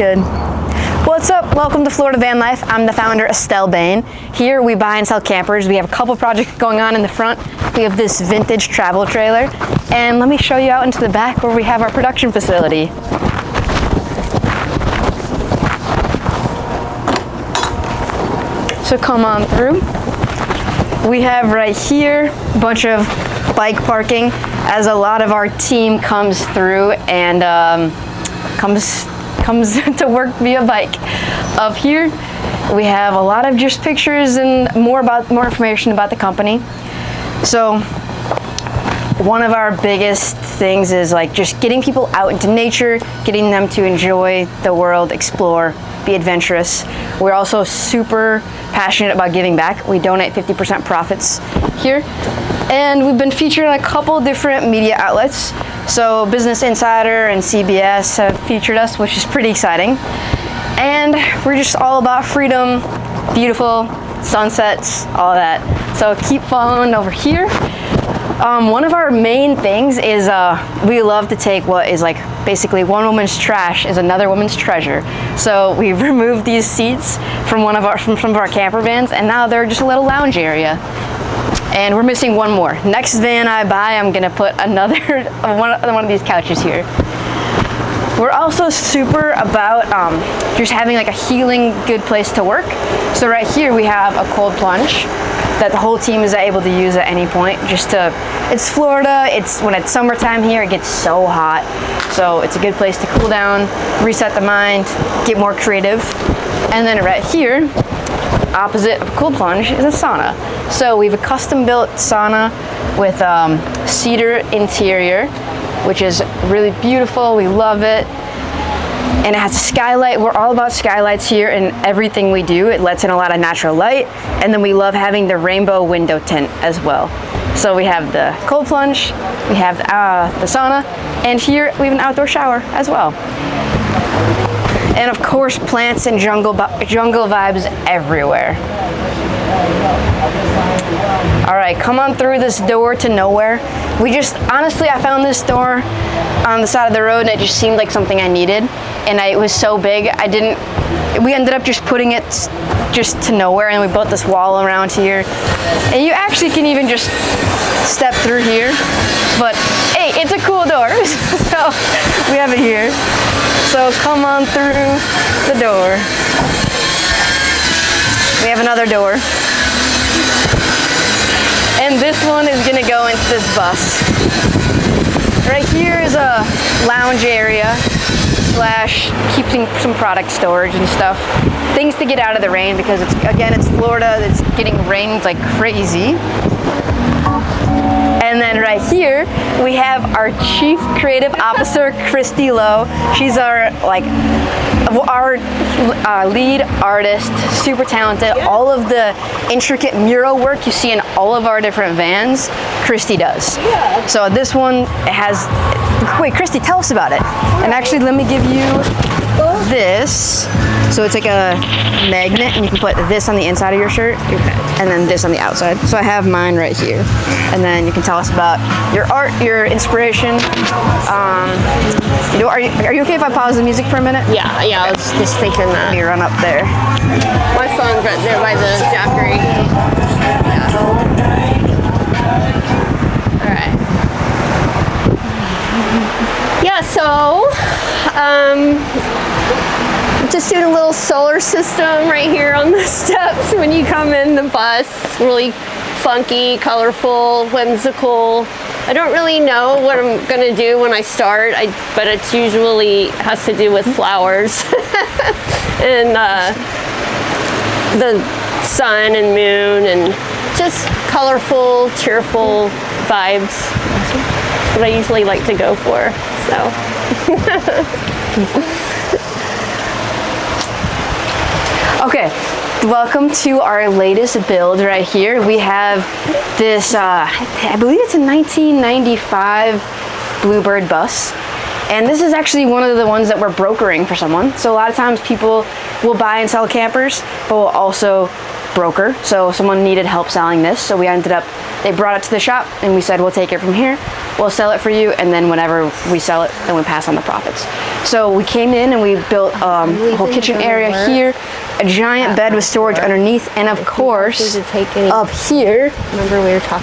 good. What's up? Welcome to Florida Van Life. I'm the founder, Estelle Bain. Here we buy and sell campers. We have a couple projects going on in the front. We have this vintage travel trailer. And let me show you out into the back where we have our production facility. So come on through. We have right here a bunch of bike parking as a lot of our team comes through and comes to work via bike. Up here we have a lot of just pictures and more information about the company. So one of our biggest things is like just getting people out into nature, getting them to enjoy the world, explore, be adventurous. We're also super passionate about giving back. We donate 50% profits here. And we've been featured on a couple different media outlets. So Business Insider and CBS have featured us, which is pretty exciting. And we're just all about freedom, beautiful sunsets, all that. So keep following over here. One of our main things is we love to take what is like basically one woman's trash is another woman's treasure. So we removed these seats from some of our camper vans, and now they're just a little lounge area. And we're missing one more. Next van I buy, I'm gonna put another one of these couches here. We're also super about just having like a healing, good place to work. So right here we have a cold plunge that the whole team is able to use at any point. It's Florida, when it's summertime here, it gets so hot. So it's a good place to cool down, reset the mind, get more creative. And then right here, opposite of cold plunge is a sauna. So we have a custom built sauna with cedar interior, which is really beautiful. We love it. And it has a skylight. We're all about skylights here in everything we do. It lets in a lot of natural light. And then we love having the rainbow window tint as well. So we have the cold plunge, we have the sauna, and here we have an outdoor shower as well. And of course, plants and jungle vibes everywhere. All right, come on through this door to nowhere. Honestly, I found this door on the side of the road and it just seemed like something I needed. And it was so big, we ended up just putting it just to nowhere, and we built this wall around here. And you actually can even just step through here. But hey, it's a cool door, so we have it here. So come on through the door. We have another door. And this one is gonna go into this bus. Right here is a lounge area / keeping some product storage and stuff. Things to get out of the rain because it's Florida, it's getting rained like crazy. And then right here, we have our Chief Creative Officer, Christy Lowe. She's our lead artist, super talented. All of the intricate mural work you see in all of our different vans, Christy does. Yeah. So this one wait, Christy, tell us about it. And actually, let me give you this. So it's like a magnet, and you can put this on the inside of your shirt, and then this on the outside. So I have mine right here. And then you can tell us about your art, your inspiration. Are you okay if I pause the music for a minute? Yeah, I was just thinking that. Let me run up there. My phone's right there by the Jackery. Yeah. Alright. Yeah, so, just doing a little solar system right here on the steps when you come in the bus. Really funky, colorful, whimsical. I don't really know what I'm gonna do when I start, but it usually has to do with flowers and the sun and moon and just colorful, cheerful vibes. That's what I usually like to go for, so. Okay, welcome to our latest build right here. We have this, I believe it's a 1995 Bluebird bus. And this is actually one of the ones that we're brokering for someone. So a lot of times people will buy and sell campers, but will also broker. So someone needed help selling this. So they brought it to the shop and we said, we'll take it from here. We'll sell it for you. And then whenever we sell it, then we pass on the profits. So we came in and we built a whole kitchen area here, a giant bed with storage underneath. And of course, up here,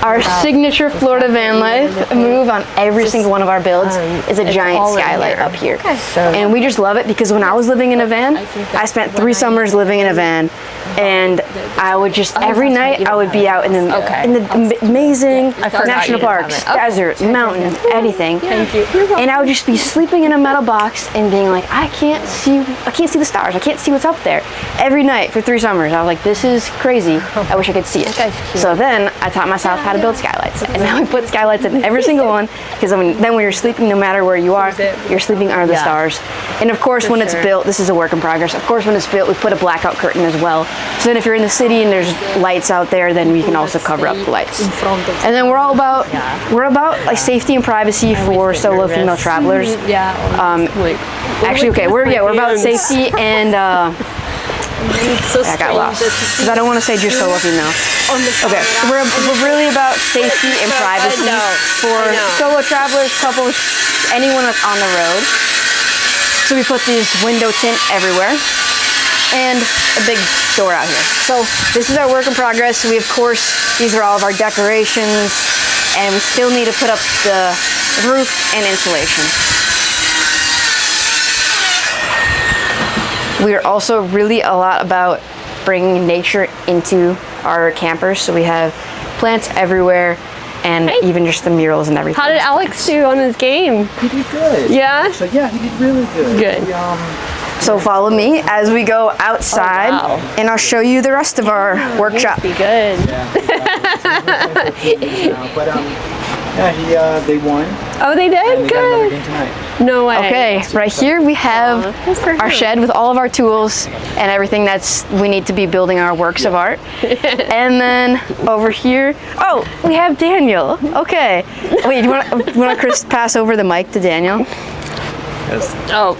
our signature Florida van life move on every single one of our builds is a giant skylight up here. And we just love it because when I was living in a van, I spent 3 summers living in a van, and I would just every night I would be out in the amazing national parks, desert, mountain, anything. And I would just be sleeping in a metal box and being like, I can't see the stars. I can't see what's up there. Every night for 3 summers, I was like, this is crazy. I wish I could see it. So then I taught myself how to build skylights, and now we put skylights in every single one because then when you're sleeping, no matter where you are, you're sleeping under the stars. And of course, when it's built, this is a work in progress. Of course, when it's built, we put a blackout curtain as well. So then if you're in the city and there's lights out there, then we can also cover up the lights. And then we're about like safety and privacy for solo female travelers. Actually, okay, we're about safety and I got lost because I don't want to say just solo female. Okay, we're really about safety and privacy for solo travelers, couples, anyone that's on the road. So we put these window tint everywhere and a big door out here. So this is our work in progress. We, of course, these are all of our decorations, and we still need to put up the roof and insulation. We are also really a lot about bringing nature into our campers. So we have plants everywhere, and even just the murals and everything. How did Alex do on his game? He did good. Yeah? So yeah, he did really good. Good. So follow me as we go outside, and I'll show you the rest of our workshop. Be good. Yeah, they won. Oh, they did? And they got another Good. game tonight. No way. Okay, right here we have our shed with all of our tools and everything we need to be building our works of art. And then over here, oh, we have Daniel. Okay. Wait, you want to pass over the mic to Daniel? Yes. Oh.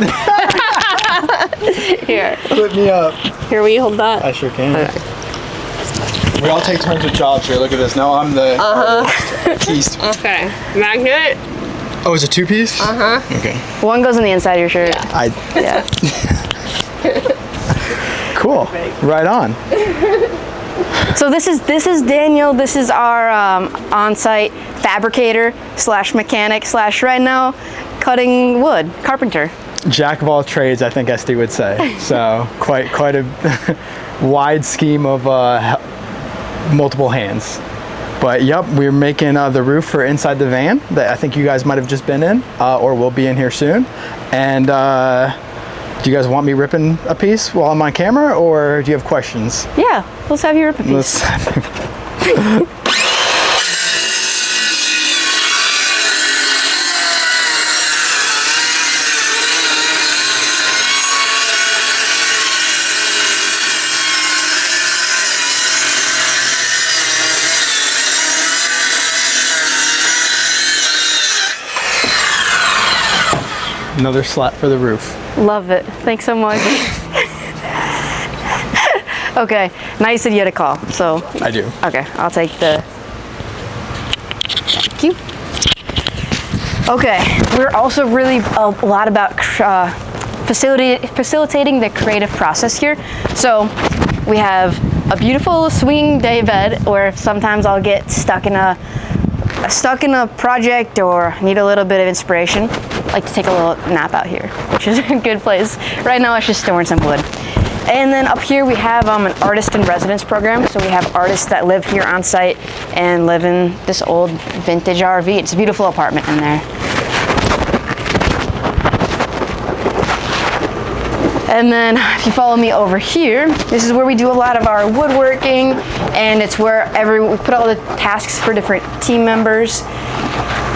Here. Put me up. Here, will you hold that? I sure can. Okay. We all take turns with jobs here. Look at this. Now I'm the artist. Okay. Magnet. Oh, it's a 2-piece? Okay. One goes on the inside of your shirt. Yeah. Cool. Right on. So this is Daniel. This is our on-site fabricator / mechanic / right now cutting wood, carpenter. Jack of all trades, I think Esty would say. So quite a wide scheme of multiple hands. But yep, we're making the roof for inside the van that I think you guys might have just been in or will be in here soon. And do you guys want me ripping a piece while I'm on camera, or do you have questions? Yeah, let's have you rip a piece. Another slat for the roof. Love it. Thanks so much. Okay, now you said you had a call, so. I do. Okay, I'll take the. Thank you. Okay, we're also really a lot about facilitating the creative process here. So we have a beautiful swinging day bed where sometimes I'll get stuck in a project or need a little bit of inspiration. I like to take a little nap out here, which is a good place. Right now it's just storing some wood. And then up here we have an artist in residence program. So we have artists that live here on site and live in this old vintage RV. It's a beautiful apartment in there. And then if you follow me over here, this is where we do a lot of our woodworking, and it's where we put all the tasks for different team members,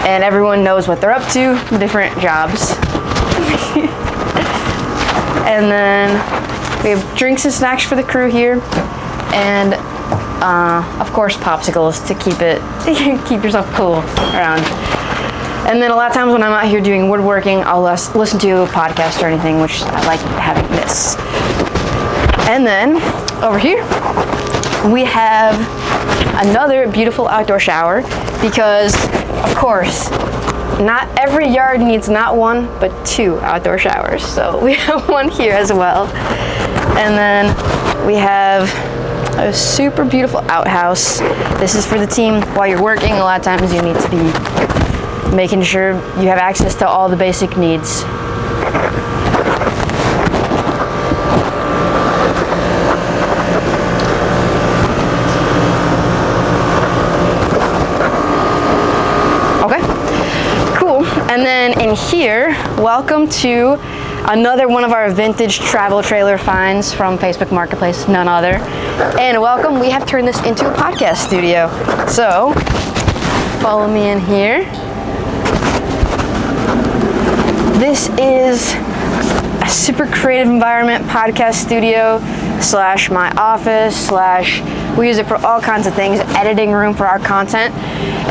and everyone knows what they're up to, different jobs. And then we have drinks and snacks for the crew here, and of course popsicles to keep yourself cool around. And then a lot of times when I'm out here doing woodworking, I'll listen to a podcast or anything, which I like having this. And then over here, we have another beautiful outdoor shower because, of course, not every yard needs not one, but 2 outdoor showers. So we have one here as well. And then we have a super beautiful outhouse. This is for the team. While you're working, a lot of times you need to be making sure you have access to all the basic needs. Okay, cool. And then in here, welcome to another one of our vintage travel trailer finds from Facebook Marketplace, none other. And welcome, we have turned this into a podcast studio. So, follow me in here. This is a super creative environment, podcast studio / my office / we use it for all kinds of things, editing room for our content.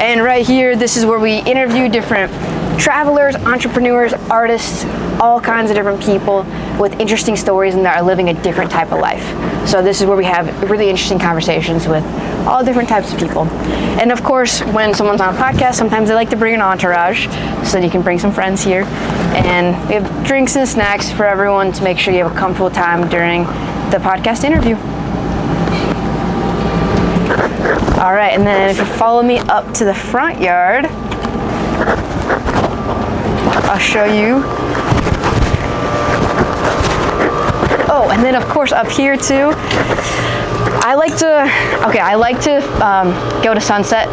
And right here, this is where we interview different travelers, entrepreneurs, artists, all kinds of different people with interesting stories and that are living a different type of life. So this is where we have really interesting conversations with all different types of people. And of course, when someone's on a podcast, sometimes they like to bring an entourage, so you can bring some friends here. And we have drinks and snacks for everyone to make sure you have a comfortable time during the podcast interview. All right, and then if you follow me up to the front yard, I'll show you. Oh, and then of course up here too, I like to go to sunset.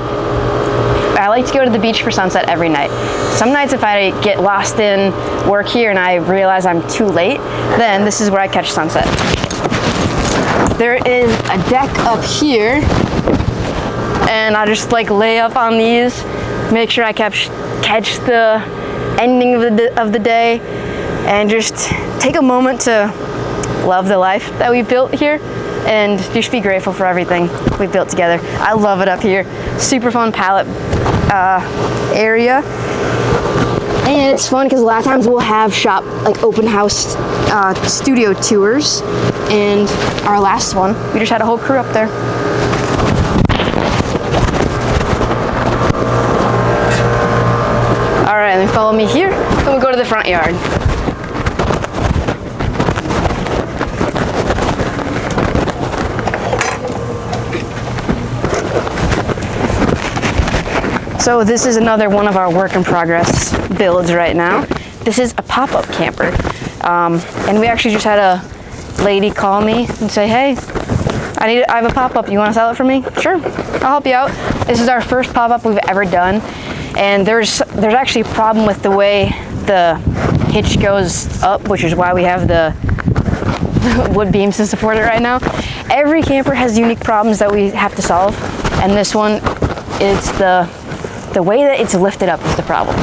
I like to go to the beach for sunset every night. Some nights if I get lost in work here and I realize I'm too late, then this is where I catch sunset. There is a deck up here, and I just like lay up on these, make sure I catch the ending of the day, and just take a moment to love the life that we built here and just be grateful for everything we built together. I love it up here. Super fun pallet area. And it's fun because a lot of times we'll have open house studio tours. And our last one, we just had a whole crew up there. All right, then follow me here, and we'll go to the front yard. So this is another one of our work in progress builds right now. This is a pop-up camper. And we actually just had a lady call me and say, hey, I have a pop-up, you wanna sell it for me? Sure, I'll help you out. This is our first pop-up we've ever done. And there's actually a problem with the way the hitch goes up, which is why we have the wood beams to support it right now. Every camper has unique problems that we have to solve. And this one, it's the way that it's lifted up is the problem.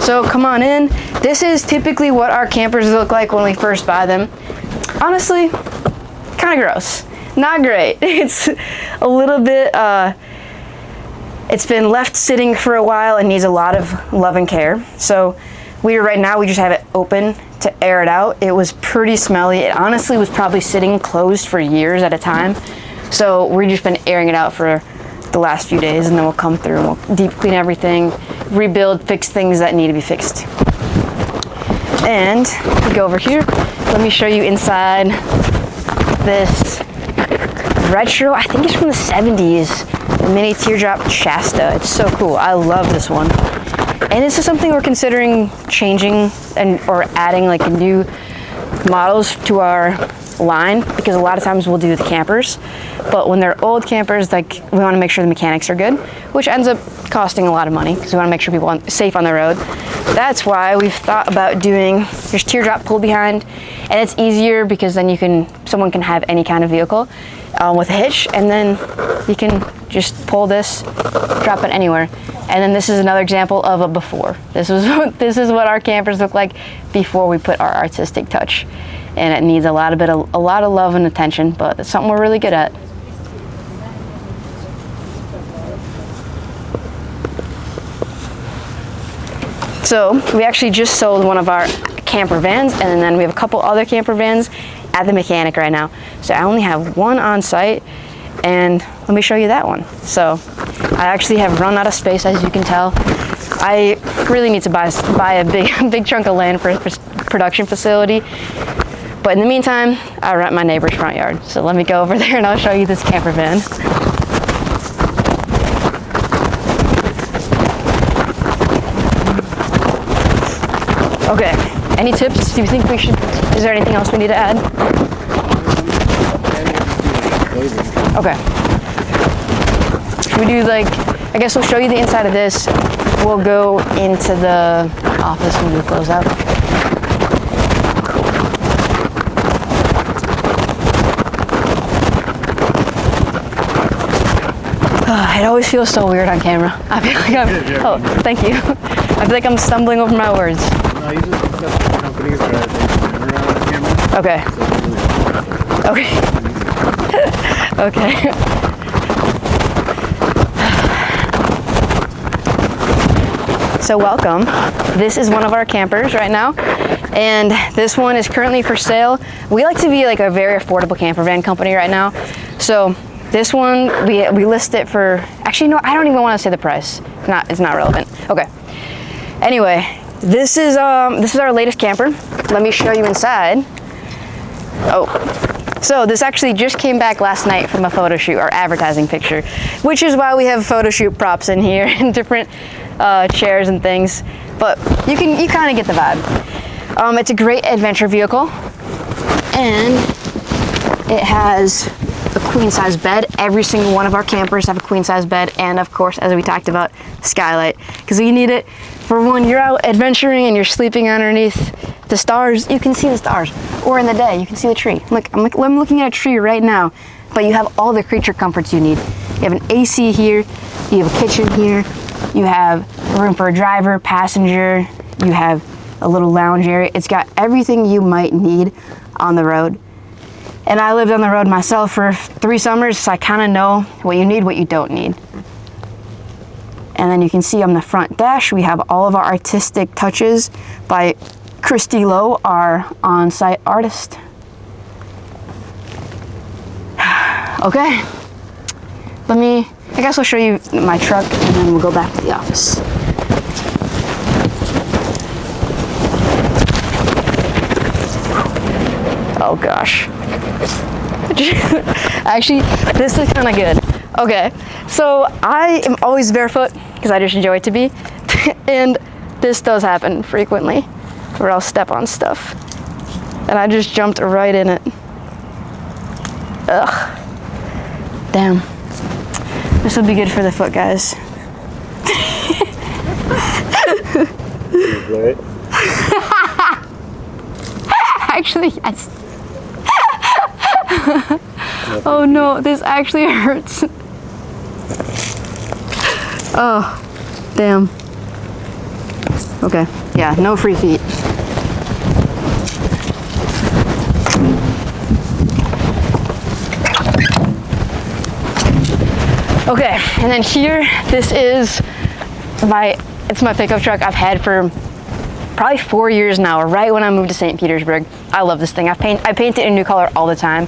So come on in. This is typically what our campers look like when we first buy them. Honestly, kind of gross. Not great. It's a little bit, it's been left sitting for a while and needs a lot of love and care. So right now we just have it open to air it out. It was pretty smelly. It honestly was probably sitting closed for years at a time. So we've just been airing it out for the last few days, and then we'll come through and we'll deep clean everything, rebuild, fix things that need to be fixed. And we go over here. Let me show you inside this retro, I think it's from the 70s, the mini teardrop Shasta. It's so cool. I love this one. And this is something we're considering changing or adding like new models to our line, because a lot of times we'll do the campers, but when they're old campers, like, we want to make sure the mechanics are good, which ends up costing a lot of money because we want to make sure people are safe on the road. That's why we've thought about doing there's teardrop pull behind, and it's easier because then someone can have any kind of vehicle with a hitch, and then you can just pull this, drop it anywhere. And then this is another example of a before. This is what our campers look like before we put our artistic touch. And it needs a lot of love and attention, but it's something we're really good at. So we actually just sold one of our camper vans, and then we have a couple other camper vans at the mechanic right now. So I only have one on site, and let me show you that one. So I actually have run out of space, as you can tell. I really need to buy a big chunk of land for a production facility. But in the meantime, I rent my neighbor's front yard. So let me go over there and I'll show you this camper van. Okay, any tips? Do you think we should, is there anything else we need to add? Okay. Should we do like, I guess we'll show you the inside of this. We'll go into the office when we close out. It always feels so weird on camera. I feel like oh, thank you. I feel like I'm stumbling over my words. No, you just accept companies that are on camera. Okay. Okay. Okay. So welcome. This is one of our campers right now, and this one is currently for sale. We like to be like a very affordable camper van company right now. So this one, we list it for, actually no, I don't even want to say the price. It's not relevant. Okay. Anyway, this is our latest camper. Let me show you inside. Oh, so this actually just came back last night from a photo shoot, our advertising picture, which is why we have photo shoot props in here and different chairs and things. But you kind of get the vibe. It's a great adventure vehicle, and it has a queen size bed. Every single one of our campers have a queen size bed, and of course, as we talked about, skylight, because you need it for when you're out adventuring and you're sleeping underneath the stars. You can see the stars, or in the day you can see the tree. Look, I'm looking at a tree right now, but you have all the creature comforts you need. You have an AC here, you have a kitchen here, you have room for a driver, passenger, you have a little lounge area. It's got everything you might need on the road. And I lived on the road myself for 3 summers, so I kind of know what you need, what you don't need. And then you can see on the front dash, we have all of our artistic touches by Christy Lowe, our on-site artist. Okay, I guess I'll show you my truck, and then we'll go back to the office. Oh gosh. Actually, this is kind of good. Okay, so I am always barefoot because I just enjoy it to be, and this does happen frequently where I'll step on stuff, and I just jumped right in it. Ugh. Damn. This will be good for the foot, guys. Actually, yes. Oh no, this actually hurts. Oh, damn. Okay, yeah, no free feet. Okay, and then here, this is my pickup truck I've had for probably 4 years now, right when I moved to St. Petersburg. I love this thing. I paint it in a new color all the time.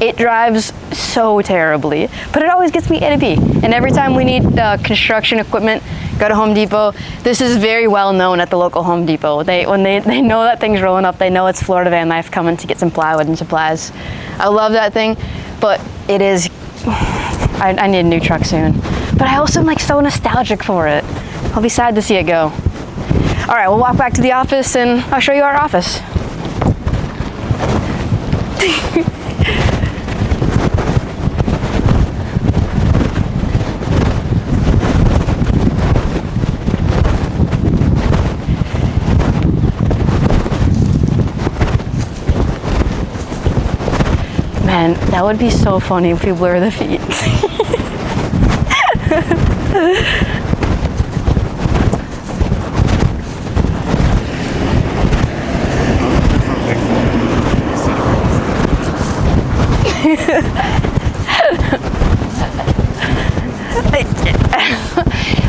It drives so terribly, but it always gets me A to B. And every time we need construction equipment, go to Home Depot. This is very well known at the local Home Depot. When they know that thing's rolling up, they know it's Florida Van Life coming to get some plywood and supplies. I love that thing, but it is, I need a new truck soon. But I also am like so nostalgic for it. I'll be sad to see it go. All right, we'll walk back to the office and I'll show you our office. Man, that would be so funny if we blur the feet.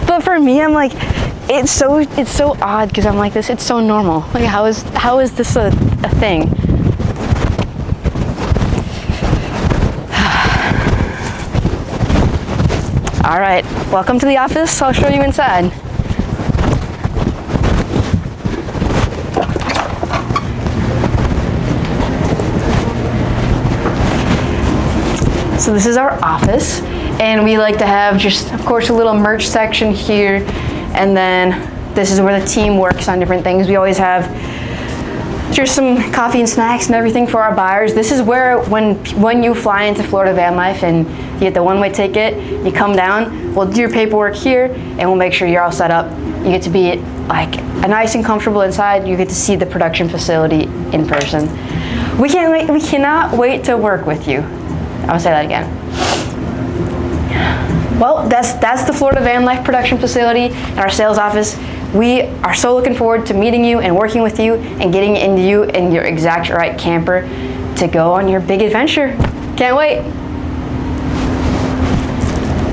But for me, I'm like, it's so odd because I'm like this. It's so normal. Like, how is this a thing? All right, welcome to the office. I'll show you inside. So this is our office, and we like to have just, of course, a little merch section here, and then this is where the team works on different things. We always have just some coffee and snacks and everything for our buyers. This is where when you fly into Florida Van Life and you get the one-way ticket, you come down, we'll do your paperwork here, and we'll make sure you're all set up. You get to be like nice and comfortable inside. You get to see the production facility in person. We cannot wait to work with you. I'll say that again. Well, that's the Florida Van Life production facility and our sales office. We are so looking forward to meeting you and working with you and getting into you in your exact right camper to go on your big adventure. Can't wait.